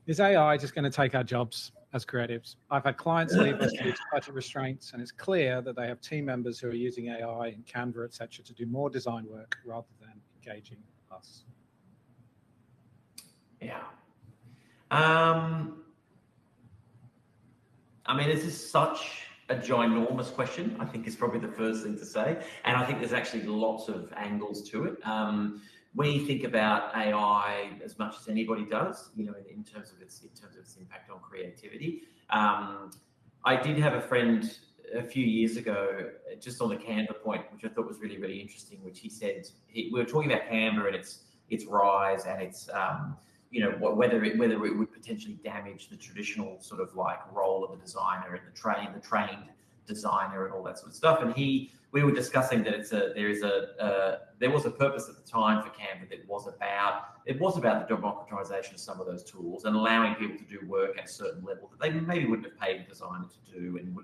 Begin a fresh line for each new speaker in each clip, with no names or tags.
Is AI just going to take our jobs as creatives? I've had clients leave us due to budget restraints, and it's clear that they have team members who are using AI and Canva, etc., to do more design work rather than engaging us.
Yeah. I mean, this is such a ginormous question, I think is probably the first thing to say. And I think there's actually lots of angles to it. We think about AI as much as anybody does, you know, in terms of its impact on creativity. I did have a friend a few years ago, just on the Canva point, which I thought was really, really interesting, which he said, we were talking about Canva and its rise and its, you know, whether it would potentially damage the traditional sort of like role of a designer and the trained designer and all that sort of stuff. And we were discussing that there was a purpose at the time for Canva that was about the democratization of some of those tools and allowing people to do work at a certain level that they maybe wouldn't have paid a designer to do and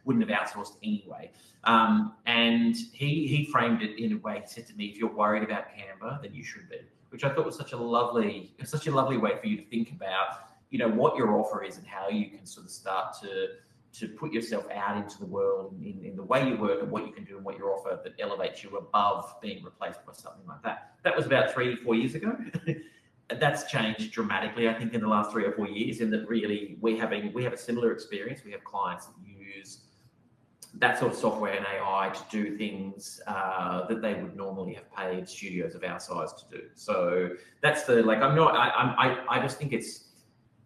wouldn't have outsourced anyway. And he framed it in a way. He said to me, if you're worried about Canva, then you should be, which I thought was such a lovely way for you to think about, you know, what your offer is and how you can sort of start to put yourself out into the world in the way you work and what you can do and what you offer that elevates you above being replaced by something like that. That was about 3-4 years ago. That's changed dramatically, I think, in the last 3 or 4 years, in that really we have a similar experience. We have clients that use that sort of software and AI to do things that they would normally have paid studios of our size to do. So that's the, like, I just think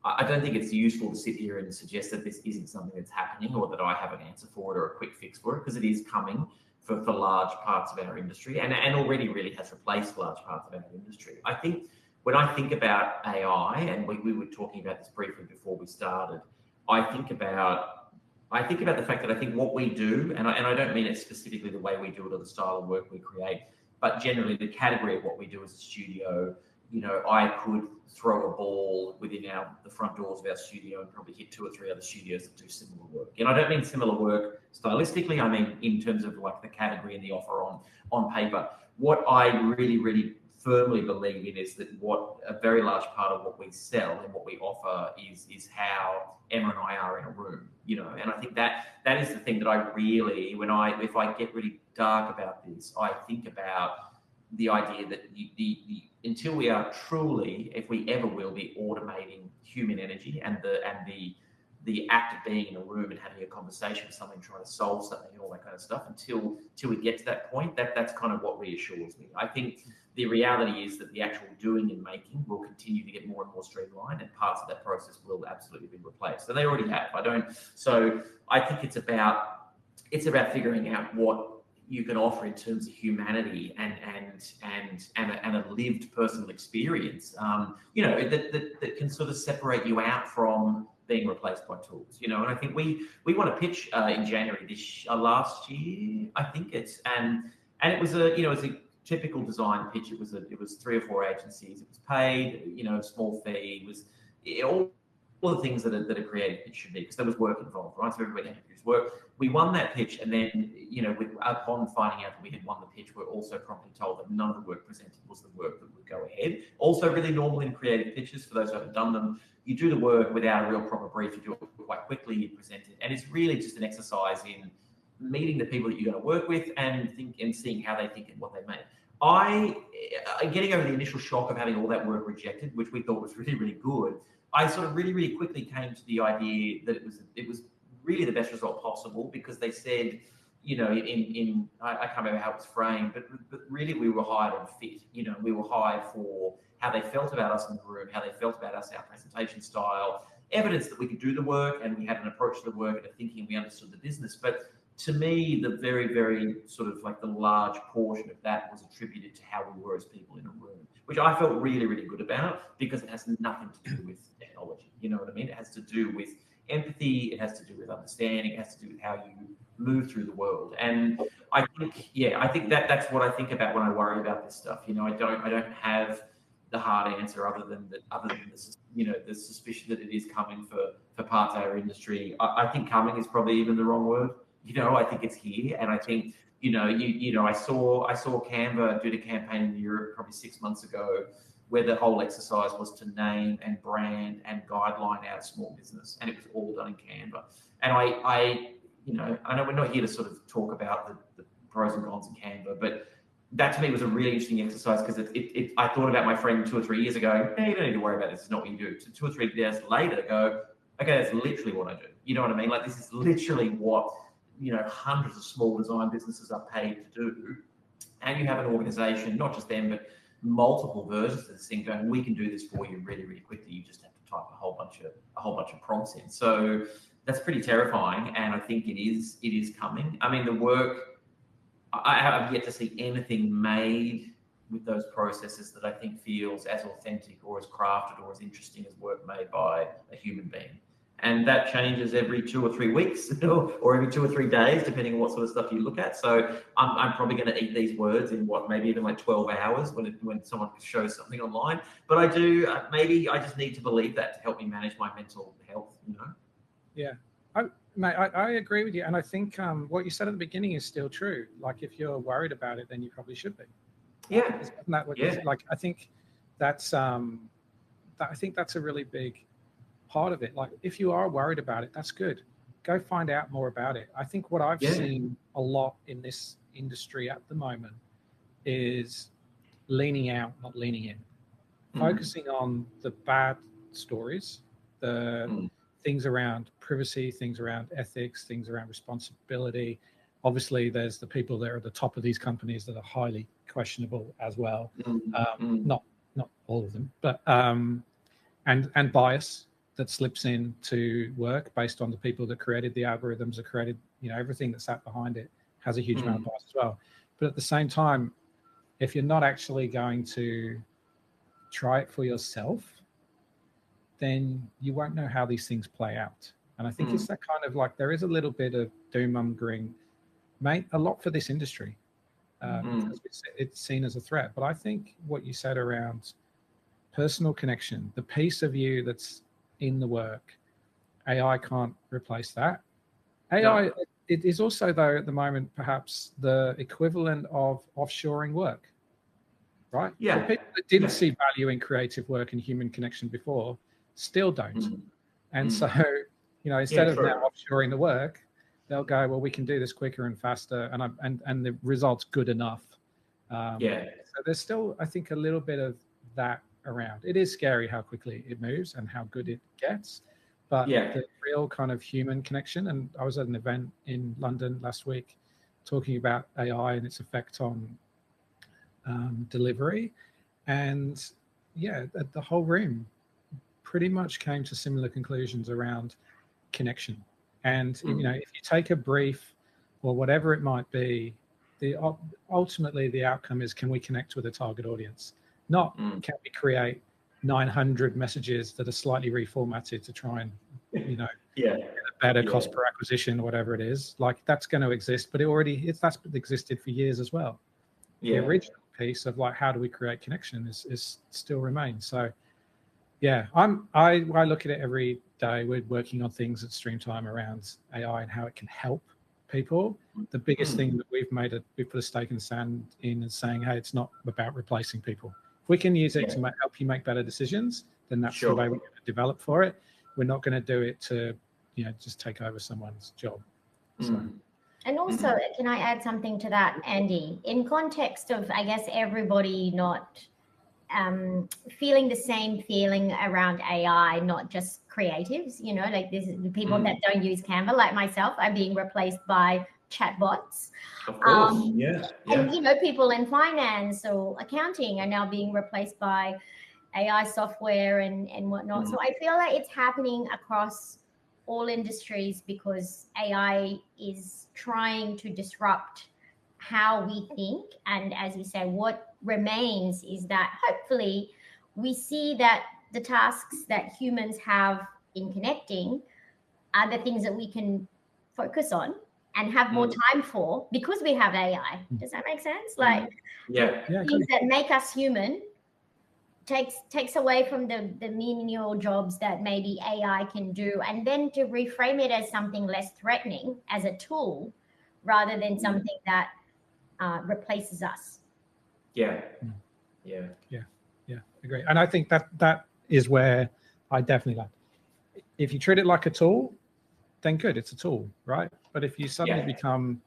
I don't think it's useful to sit here and suggest that this isn't something that's happening or that I have an answer for it or a quick fix for it, because it is coming for large parts of our industry and already really has replaced large parts of our industry. I think when I think about AI, and we were talking about this briefly before we started, I think about the fact that I think what we do, and I don't mean it specifically the way we do it or the style of work we create, but generally the category of what we do as a studio. You know, I could throw a ball within the front doors of our studio and probably hit 2 or 3 other studios that do similar work. And I don't mean similar work stylistically, I mean in terms of like the category and the offer on paper. What I really, really firmly believe in is that what a very large part of what we sell and what we offer is how Emma and I are in a room, you know. And I think that is the thing that I really, if I get really dark about this, I think about the idea that until we are truly, if we ever will, be automating human energy and the act of being in a room and having a conversation with someone, trying to solve something and all that kind of stuff, until we get to that point, that's kind of what reassures me. I think the reality is that the actual doing and making will continue to get more and more streamlined, and parts of that process will absolutely be replaced. So they already have. So I think it's about figuring out what you can offer in terms of humanity and a lived personal experience, you know, that can sort of separate you out from being replaced by tools, you know. And I think we want to pitch in January last year, I think it's, and it was a typical design pitch. It was 3 or 4 agencies. It was paid, you know, small fee. It was all the things that a creative pitch should be, because there was work involved, right? So everybody had to do work. We won that pitch, and then, you know, upon finding out that we had won the pitch, we're also promptly told that none of the work presented was the work that would go ahead. Also really normal in creative pitches, for those who haven't done them. You do the work without a real proper brief, you do it quite quickly, you present it, and it's really just an exercise in meeting the people that you're going to work with and seeing how they think and what they make. Getting over the initial shock of having all that work rejected, which we thought was really, really good, I sort of really, really quickly came to the idea that it was really the best result possible, because they said, you know, I can't remember how it was framed, but really we were hired on fit. You know, we were hired for how they felt about us in the room, how they felt about us, our presentation style, evidence that we could do the work and we had an approach to the work and a thinking, we understood the business. But to me, the very, very sort of like the large portion of that was attributed to how we were as people in a room, which I felt really, really good about, because it has nothing to do with technology. You know what I mean? It has to do with empathy. It has to do with understanding. It has to do with how you move through the world. And I think that's what I think about when I worry about this stuff. You know, I don't have the hard answer other than the suspicion that it is coming for parts of our industry. I think coming is probably even the wrong word. You know, I think it's here, and I think, you know, I saw Canva do the campaign in Europe probably 6 months ago. where the whole exercise was to name and brand and guideline our small business, and it was all done in Canva. And I know we're not here to sort of talk about the pros and cons of Canva, but that to me was a really interesting exercise, because I thought about my friend 2 or 3 years ago, hey, you don't need to worry about this, it's not what you do. So 2 or 3 years later, go, okay, that's literally what I do. You know what I mean? Like, this is literally what, hundreds of small design businesses are paid to do. And you have an organization, not just them, but multiple versions of this thing going, we can do this for you really, really quickly. You just have to type a whole bunch of prompts in. So that's pretty terrifying. And I think it is coming. I mean, the work, I have yet to see anything made with those processes that I think feels as authentic or as crafted or as interesting as work made by a human being. And that changes every 2 or 3 weeks or every 2 or 3 days, depending on what sort of stuff you look at. So I'm probably going to eat these words in maybe even like 12 hours when someone shows something online. But I do, maybe I just need to believe that to help me manage my mental health,
Yeah. Mate, I agree with you. And I think what you said at the beginning is still true. Like, if you're worried about it, then you probably should be.
Yeah.
Isn't that what like, I think that's a really big part of it. Like, if you are worried about it, that's good. Go find out more about it. I think what I've seen a lot in this industry at the moment is leaning out, not leaning in. Focusing on the bad stories, the things around privacy, things around ethics, things around responsibility. Obviously, there's the people that are at the top of these companies that are highly questionable as well. Not all of them, but and bias that slips into work based on the people that created the algorithms, that created, everything that sat behind it has a huge amount of bias as well. But at the same time, if you're not actually going to try it for yourself, then you won't know how these things play out. And I think it's that kind of, like, there is a little bit of doom mongering, mate, a lot for this industry. It's seen as a threat. But I think what you said around personal connection, the piece of you that's in the work, AI can't replace that. AI, it is also, though, at the moment, perhaps the equivalent of offshoring work, right?
Yeah.
The people that didn't see value in creative work and human connection before still don't. And so, instead of now offshoring the work, they'll go, well, we can do this quicker and faster, and the result's good enough. So there's still, I think, a little bit of that around. It is scary how quickly it moves and how good it gets, but the real kind of human connection. And I was at an event in London last week talking about AI and its effect on delivery, and the whole room pretty much came to similar conclusions around connection. And if you take a brief or whatever it might be, ultimately the outcome is, can we connect with a target audience? Not can we create 900 messages that are slightly reformatted to try and get a better cost per acquisition, whatever it is. Like, that's going to exist, but that's existed for years as well. The original piece of, like, how do we create connection is still remains. So I look at it every day. We're working on things at Streamtime around AI and how it can help people. The biggest thing that we put a stake in the sand in is saying, hey, it's not about replacing people. If we can use it to help you make better decisions, then that's the way we're going to develop for it. We're not going to do it to, just take over someone's job. So.
And also, can I add something to that, Andy? In context of, I guess, everybody not feeling the same feeling around AI, not just creatives, like this is the people that don't use Canva, like myself, are being replaced by chatbots.
Of course.
And people in finance or accounting are now being replaced by AI software and whatnot. So I feel like it's happening across all industries because AI is trying to disrupt how we think. And as you say, what remains is that hopefully we see that the tasks that humans have in connecting are the things that we can focus on and have more time for because we have AI. Does that make sense? Like, things that make us human takes away from the menial jobs that maybe AI can do, and then to reframe it as something less threatening, as a tool, rather than something that replaces us.
Yeah, agree. And I think that is where I definitely like. If you treat it like a tool, then good, it's a tool, right? But if you suddenly become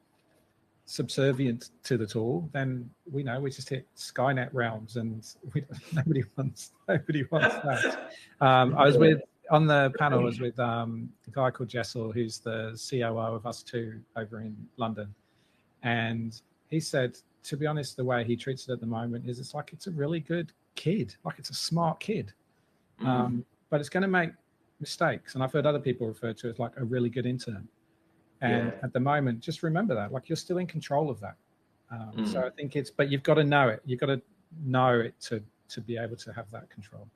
subservient to the tool, then we just hit Skynet realms, and nobody wants that. I was on the panel, I was with a guy called Jessel, who's the COO of Us2 over in London, and he said, to be honest, the way he treats it at the moment is it's like it's a really good kid, like it's a smart kid, but it's going to make mistakes. And I've heard other people refer to it as like a really good intern. And at the moment, just remember that, like, you're still in control of that. So I think but you've got to know it. You've got to know it to be able to have that control.